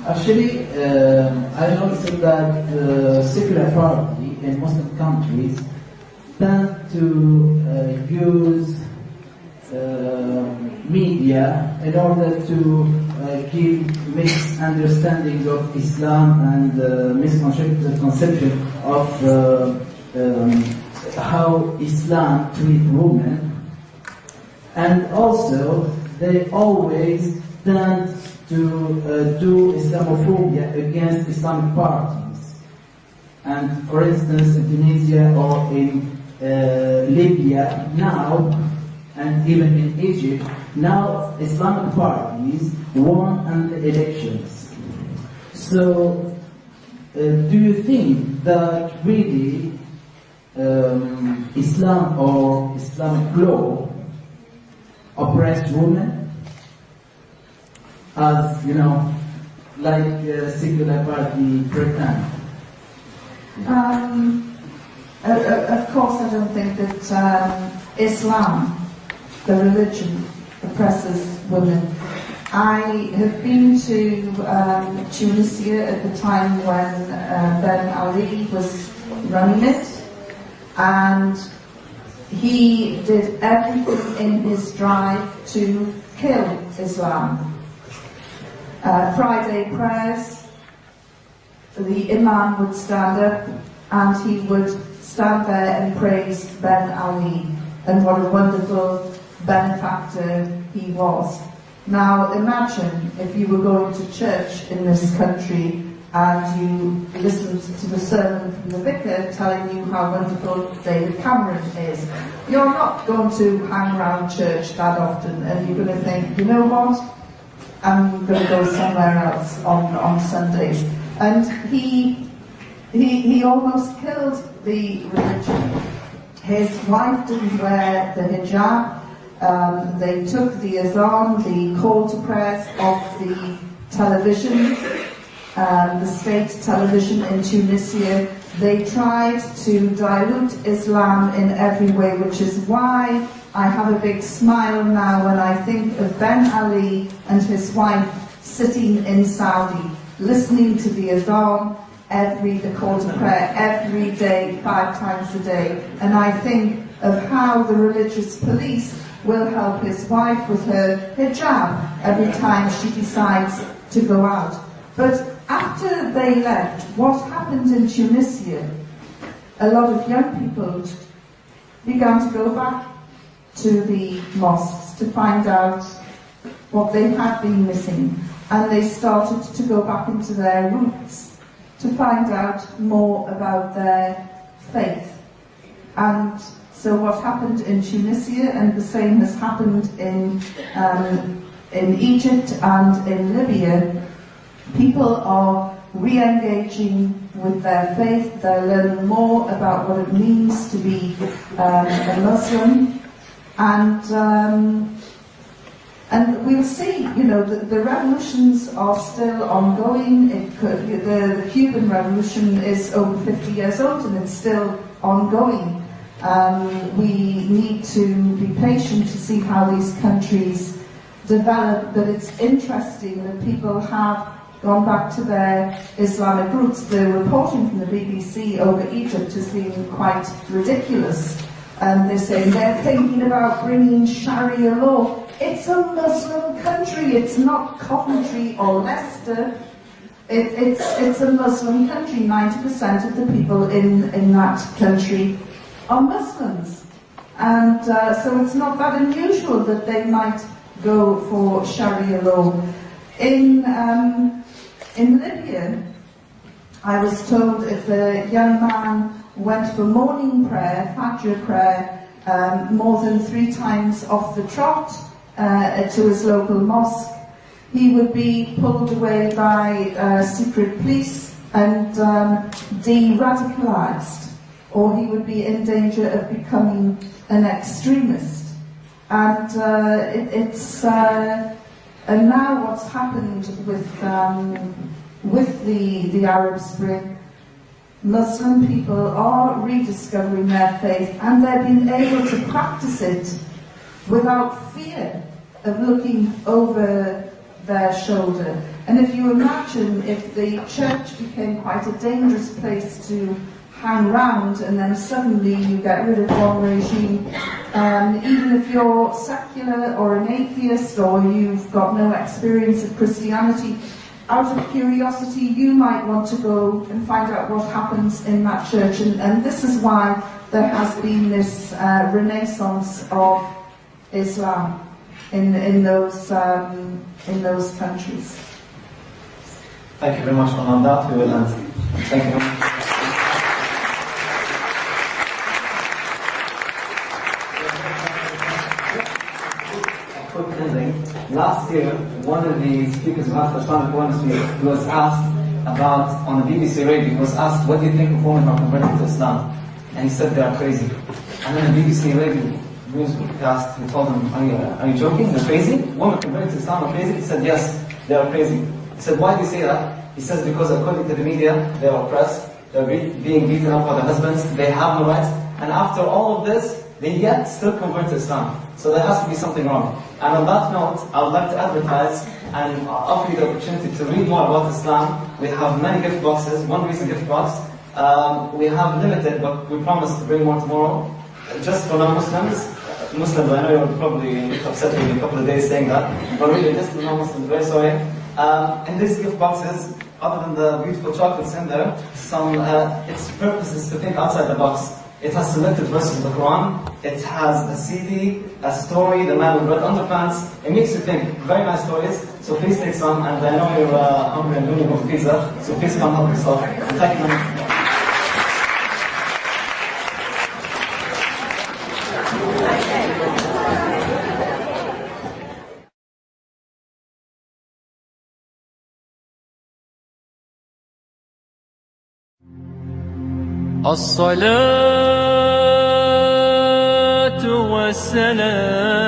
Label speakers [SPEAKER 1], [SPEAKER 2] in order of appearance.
[SPEAKER 1] Actually, I noticed that the secular party in Muslim countries tend to use media in order to give misunderstanding of Islam and misconception of how Islam treats women. And also, they always tend to do Islamophobia against Islamic parties. And for instance, in Tunisia or in Libya now, and even in Egypt, now Islamic parties won in the elections. So, do you think that really Islam or Islamic law oppressed women? As, you know, like secular party pretend?
[SPEAKER 2] Of course, I don't think that Islam, the religion, oppresses women. I have been to Tunisia at the time when Ben Ali was running it, and he did everything in his drive to kill Islam. Friday prayers, the Imam would stand up and he would stand there and praise Ben Ali and what a wonderful benefactor he was. Now imagine if you were going to church in this country and you listened to the sermon from the vicar telling you how wonderful David Cameron is. You're not going to hang around church that often, and you're going to think, you know what, I'm going to go somewhere else on Sundays. And he almost killed the religion. His wife didn't wear the hijab. They took the azan, the call to prayers, off the television, the state television in Tunisia. They tried to dilute Islam in every way, which is why I have a big smile now when I think of Ben Ali and his wife sitting in Saudi, listening to the azan, the call to prayer every day, 5 times a day. And I think of how the religious police will help his wife with her hijab every time she decides to go out. But after they left, what happened in Tunisia? A lot of young people began to go back to the mosques to find out what they had been missing, and they started to go back into their roots to find out more about their faith. And so what happened in Tunisia, and the same has happened in Egypt and in Libya, people are re-engaging with their faith. They're learning more about what it means to be a Muslim, and we'll see. You know, the revolutions are still ongoing. The Cuban Revolution is over 50 years old, and it's still ongoing. We need to be patient to see how these countries develop, but it's interesting that people have gone back to their Islamic roots. The reporting from the BBC over Egypt has been quite ridiculous. They're saying they're thinking about bringing Sharia law. It's a Muslim country, it's not Coventry or Leicester. It's a Muslim country. 90% of the people in that country are Muslims. And so it's not that unusual that they might go for Sharia law. In Libya, I was told if a young man went for morning prayer, Fajr prayer, more than 3 times off the trot to his local mosque, he would be pulled away by secret police and de-radicalized, or he would be in danger of becoming an extremist. And and now what's happened with the Arab Spring, Muslim people are rediscovering their faith, and they're being able to practice it without fear of looking over their shoulder. And if you imagine if the church became quite a dangerous place to hang around, and then suddenly you get rid of one regime, even if you're secular or an atheist or you've got no experience of Christianity, out of curiosity you might want to go and find out what happens in that church. And this is why there has been this renaissance of Islam in those countries.
[SPEAKER 3] Thank you very much. On that we will end. Thank you very much. Last year, one of the speakers of Islamic Awareness Week was asked about, on the BBC radio, he was asked, what do you think of women who are converting to Islam? And he said they are crazy. And then the BBC radio newscast, he told them, are you joking? They're crazy? Women converting to Islam are crazy? He said, yes, they are crazy. He said, why do you say that? He says, because according to the media, they are oppressed, they're being beaten up by their husbands, they have no rights, and after all of this, they yet still convert to Islam. So there has to be something wrong. And on that note, I would like to advertise and offer you the opportunity to read more about Islam. We have many gift boxes, one recent gift box. We have limited, but we promise to bring more tomorrow. Just for non-Muslims. Muslims, I know you'll probably get upset with me in a couple of days saying that, but really, just for non-Muslims, very sorry. In these gift boxes, other than the beautiful chocolates in there, its purpose is to think outside the box. It has selected verses of the Quran, it has a CD, a story, the man with red underpants. It makes you think, very nice stories, so please take some, and I know you're hungry and looking for pizza, so please come help yourself. And thank you very much.
[SPEAKER 4] الصلاة والسلام